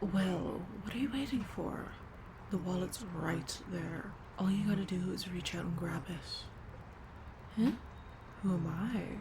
Well, what are you waiting for? The wallet's right there. All you gotta do is reach out and grab it. Huh? Who am I?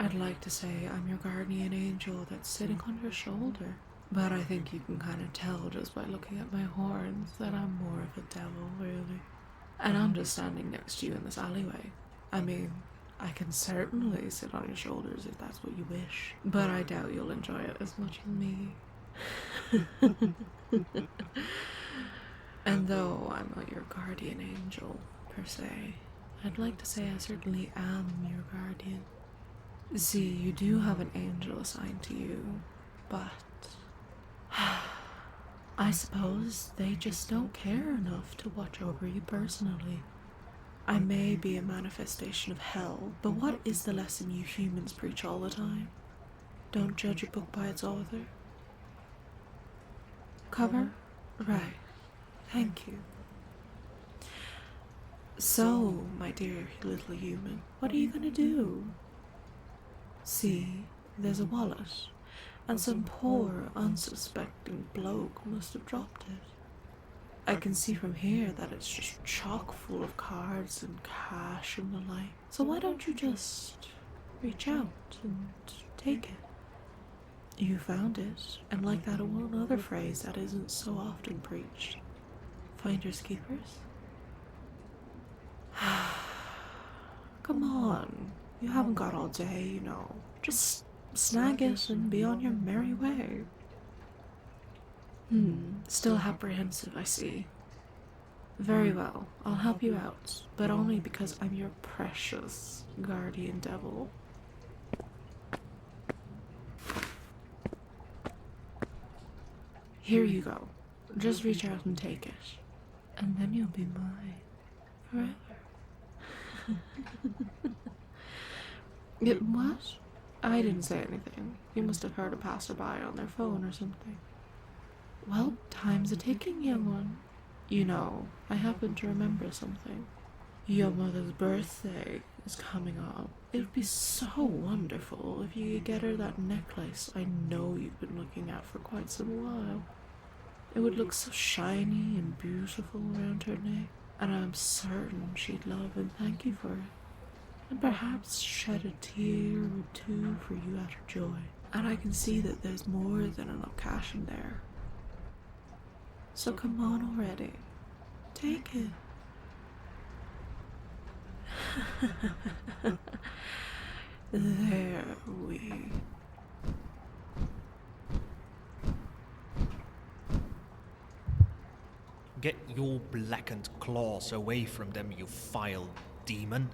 I'd like to say I'm your guardian angel that's sitting on your shoulder. But I think you can kind of tell just by looking at my horns that I'm more of a devil, really. And I'm just standing next to you in this alleyway. I mean, I can certainly sit on your shoulders if that's what you wish, but I doubt you'll enjoy it as much as me. And though I'm not your guardian angel, per se, I'd like to say I certainly am your guardian. See, you do have an angel assigned to you, but I suppose they just don't care enough to watch over you personally. I may be a manifestation of hell, but what is the lesson you humans preach all the time? Don't judge a book by its author. Cover? Right. Thank you. So, my dear little human, what are you gonna do? See, there's a wallet, and some poor, unsuspecting bloke must have dropped it. I can see from here that it's just chock full of cards and cash and the like. So why don't you just reach out and take it? You found it, and like that one other phrase that isn't so often preached. Finders keepers? Come on, you haven't got all day, you know. Just snag it and be on your merry way. Still apprehensive, I see. Very well, I'll help you out, but only because I'm your precious guardian devil. Here you go. Just reach out and take it. And then you'll be mine. Forever. What? I didn't say anything. You must have heard a passerby on their phone or something. Well, time's a-ticking, young one. You know, I happen to remember something. Your mother's birthday is coming up. It would be so wonderful if you could get her that necklace I know you've been looking at for quite some while. It would look so shiny and beautiful around her neck, and I'm certain she'd love and thank you for it. And perhaps shed a tear or two for you out of joy. And I can see that there's more than enough cash in there. So come on already. Take it. There we. Get your blackened claws away from them, you vile demon.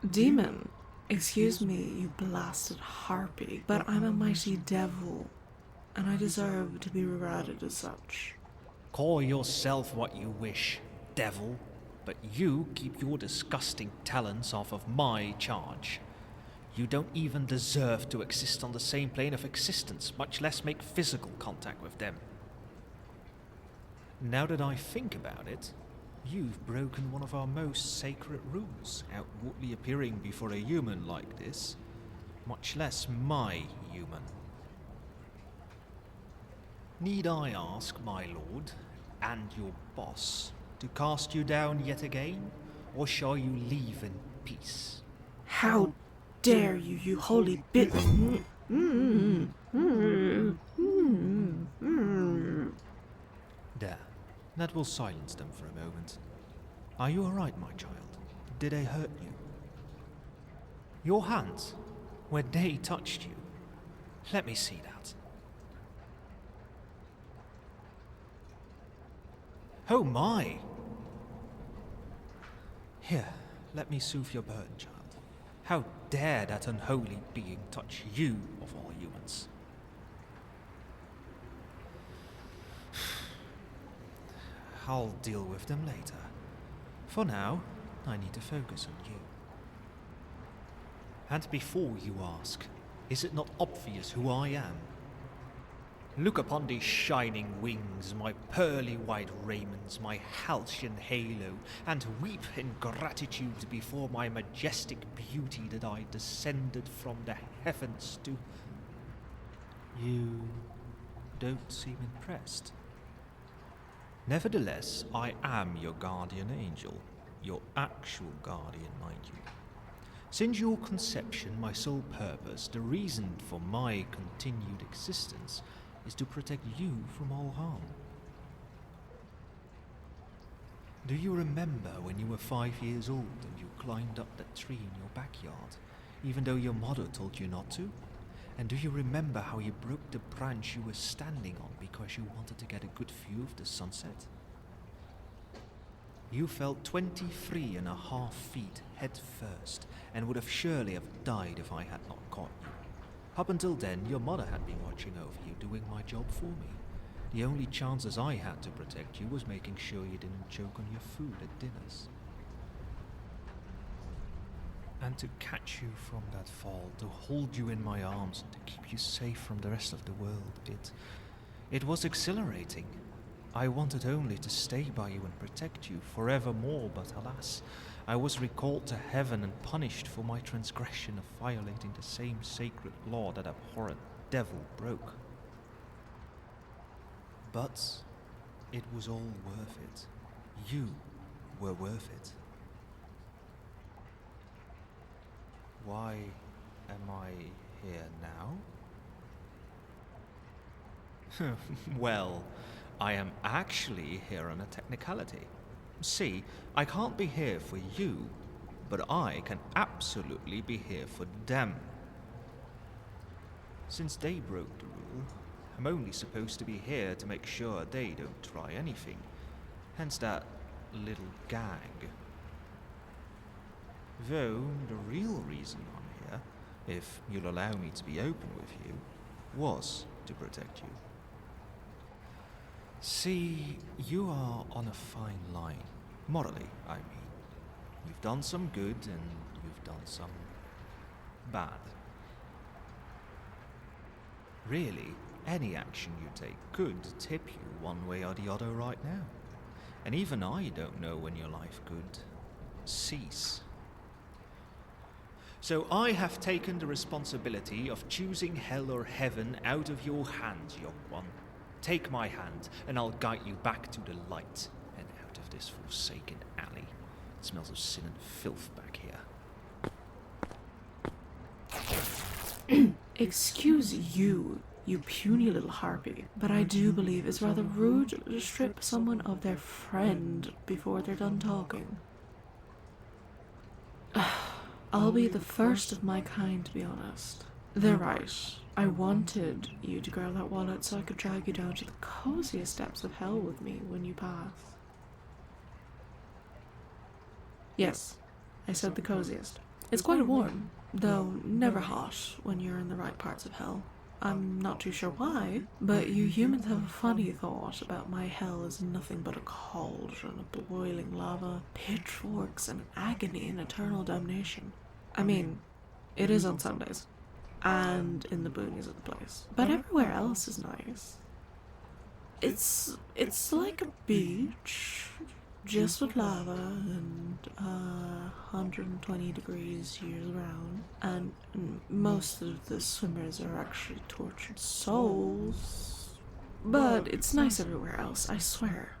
Demon? Excuse me, you blasted harpy, but I'm a mighty devil, and I deserve to be regarded as such. Call yourself what you wish, devil, but you keep your disgusting talons off of my charge. You don't even deserve to exist on the same plane of existence, much less make physical contact with them. Now that I think about it, you've broken one of our most sacred rules, outwardly appearing before a human like this, much less my human. Need I ask, my lord, and your boss, to cast you down yet again, or shall you leave in peace? How dare you, you holy bit... There, that will silence them for a moment. Are you alright, my child? Did they hurt you? Your hands, where they touched you. Let me see that. Oh my! Here, let me soothe your burden, child. How dare that unholy being touch you of all humans? I'll deal with them later. For now, I need to focus on you. And before you ask, is it not obvious who I am? Look upon these shining wings, my pearly white raiments, my halcyon halo, and weep in gratitude before my majestic beauty that I descended from the heavens do... You don't seem impressed. Nevertheless, I am your guardian angel, your actual guardian, mind you. Since your conception, my sole purpose, the reason for my continued existence, is to protect you from all harm. Do you remember when you were 5 years old and you climbed up that tree in your backyard, even though your mother told you not to? And do you remember how you broke the branch you were standing on because you wanted to get a good view of the sunset? You fell 23.5 feet head first and would have surely have died if I had not caught you. Up until then, your mother had been watching over you, doing my job for me. The only chances I had to protect you was making sure you didn't choke on your food at dinners. And to catch you from that fall, to hold you in my arms and to keep you safe from the rest of the world, it was exhilarating. I wanted only to stay by you and protect you forevermore, but alas, I was recalled to heaven and punished for my transgression of violating the same sacred law that abhorrent devil broke. But it was all worth it. You were worth it. Why am I here now? Well, I am actually here on a technicality. See, I can't be here for you, but I can absolutely be here for them. Since they broke the rule, I'm only supposed to be here to make sure they don't try anything. Hence that little gag. Though the real reason I'm here, if you'll allow me to be open with you, was to protect you. See, you are on a fine line, morally, I mean. You've done some good and you've done some bad. Really, any action you take could tip you one way or the other right now. And even I don't know when your life could cease. So I have taken the responsibility of choosing hell or heaven out of your hands, young one. Take my hand, and I'll guide you back to the light, and out of this forsaken alley. It smells of sin and filth back here. Excuse you, you puny little harpy, but I do believe it's rather rude to strip someone of their friend before they're done talking. I'll be the first of my kind, to be honest. They're right. I wanted you to grab that wallet so I could drag you down to the coziest depths of hell with me when you pass. Yes, I said the coziest. It's quite warm, though never hot when you're in the right parts of hell. I'm not too sure why, but you humans have a funny thought about my hell as nothing but a cauldron of boiling lava, pitchforks, and agony and eternal damnation. I mean, it is on Sundays, and in the boonies of the place, but everywhere else is nice. It's like a beach, just with lava and 120 degrees years round, and most of the swimmers are actually tortured souls. But it's nice everywhere else, I swear.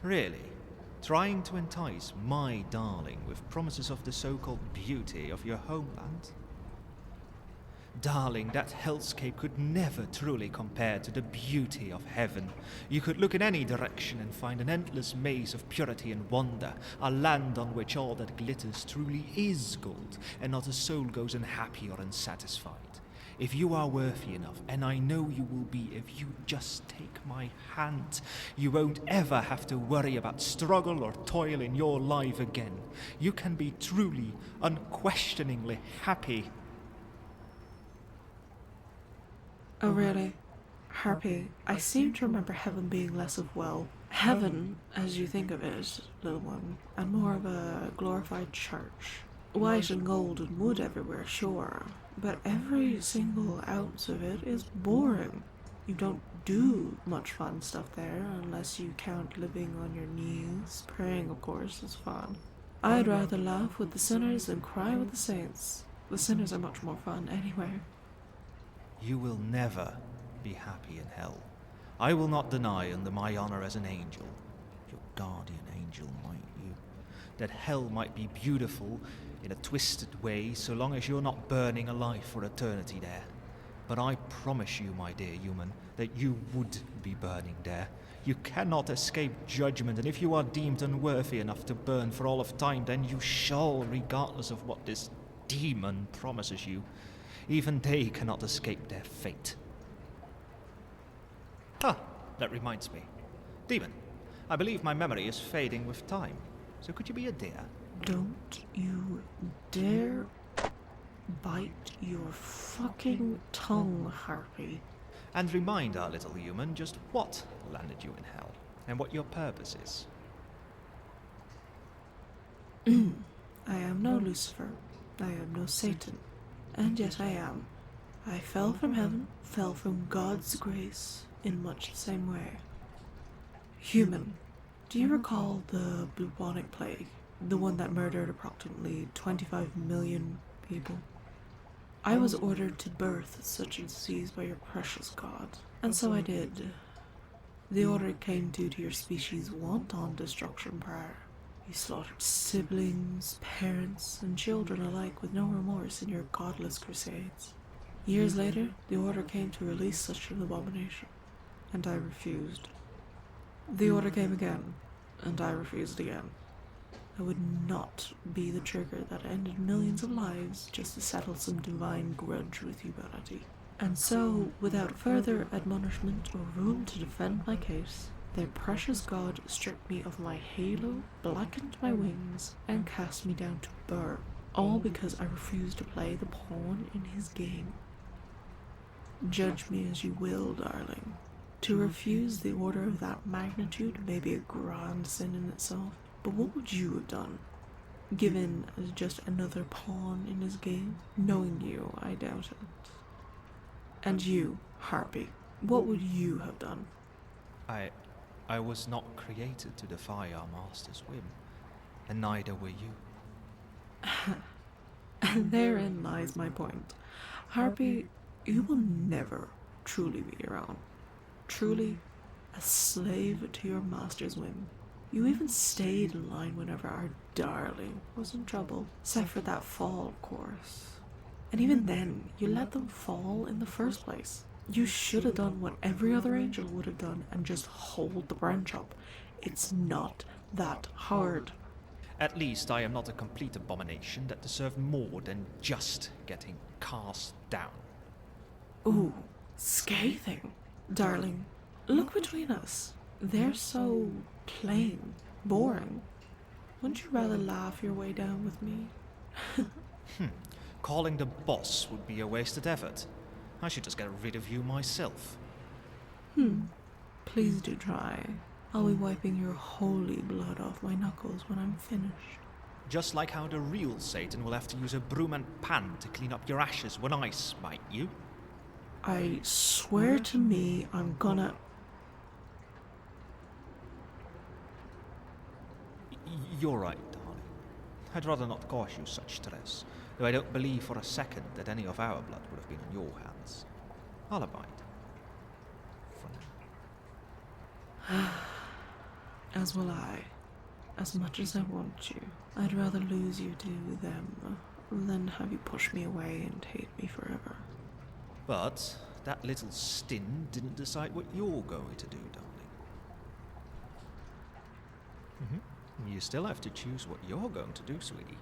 Really? Trying to entice my darling with promises of the so-called beauty of your homeland? Darling, that hellscape could never truly compare to the beauty of heaven. You could look in any direction and find an endless maze of purity and wonder, a land on which all that glitters truly is gold, and not a soul goes unhappy or unsatisfied. If you are worthy enough, and I know you will be if you just take my hand, you won't ever have to worry about struggle or toil in your life again. You can be truly, unquestioningly happy. Oh really? Harpy, I seem to remember heaven being less of, well, heaven as you think of it, little one, and more of a glorified church. White and gold and wood everywhere, sure, but every single ounce of it is boring. You don't do much fun stuff there unless you count living on your knees. Praying, of course, is fun. I'd rather laugh with the sinners than cry with the saints. The sinners are much more fun anyway. You will never be happy in hell. I will not deny, under my honor as an angel, your guardian angel, mind you, that hell might be beautiful in a twisted way so long as you're not burning alive for eternity there. But I promise you, my dear human, that you would be burning there. You cannot escape judgment, and if you are deemed unworthy enough to burn for all of time, then you shall, regardless of what this demon promises you. Even they cannot escape their fate. Ah, that reminds me. Demon, I believe my memory is fading with time, so could you be a dear? Don't you dare bite your fucking tongue, Harpy. And remind our little human just what landed you in hell, and what your purpose is. I am no Lucifer. I am no Satan. And yet I am. I fell from heaven, fell from God's grace, in much the same way. Human, do you recall the bubonic plague? The one that murdered approximately 25 million people? I was ordered to birth such a disease by your precious God, and so I did. The order came due to your species' wanton destruction prior. You slaughtered siblings, parents, and children alike with no remorse in your godless crusades. Years later, the order came to release such an abomination, and I refused. The order came again, and I refused again. I would not be the trigger that ended millions of lives just to settle some divine grudge with humanity. And so, without further admonishment or room to defend my case, their precious God stripped me of my halo, blackened my wings, and cast me down to burn, all because I refused to play the pawn in his game. Judge me as you will, darling. To refuse the order of that magnitude may be a grand sin in itself, but what would you have done? Given as just another pawn in his game? Knowing you, I doubt it. And you, Harpy, what would you have done? I was not created to defy our master's whim, and neither were you. And therein lies my point. Harpy, you will never truly be your own. Truly a slave to your master's whim. You even stayed in line whenever our darling was in trouble, except for that fall, of course. And even then, you let them fall in the first place. You should have done what every other angel would have done and just hold the branch up. It's not that hard. At least I am not a complete abomination that deserved more than just getting cast down. Ooh, scathing. Darling, look between us. They're so plain, boring. Wouldn't you rather laugh your way down with me? Calling the boss would be a wasted effort. I should just get rid of you myself. Please do try. I'll be wiping your holy blood off my knuckles when I'm finished. Just like how the real Satan will have to use a broom and pan to clean up your ashes when I smite you. I swear to me I'm gonna... You're right, darling. I'd rather not cause you such stress, though I don't believe for a second that any of our blood would have been on your hands. I'll abide. For now. As will I. As much as I want you, I'd rather lose you to them than have you push me away and hate me forever. But that little stint didn't decide what you're going to do, darling. You still have to choose what you're going to do, sweetie.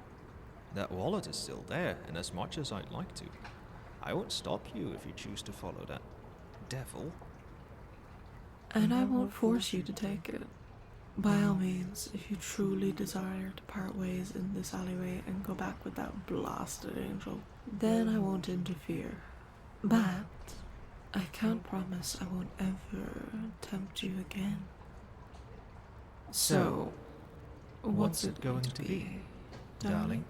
That wallet is still there, and as much as I'd like to, I won't stop you if you choose to follow that devil. And I won't force you to take it. By all means, if you truly desire to part ways in this alleyway and go back with that blasted angel, then I won't interfere. But I can't promise I won't ever tempt you again. So, what's it going to be, darling?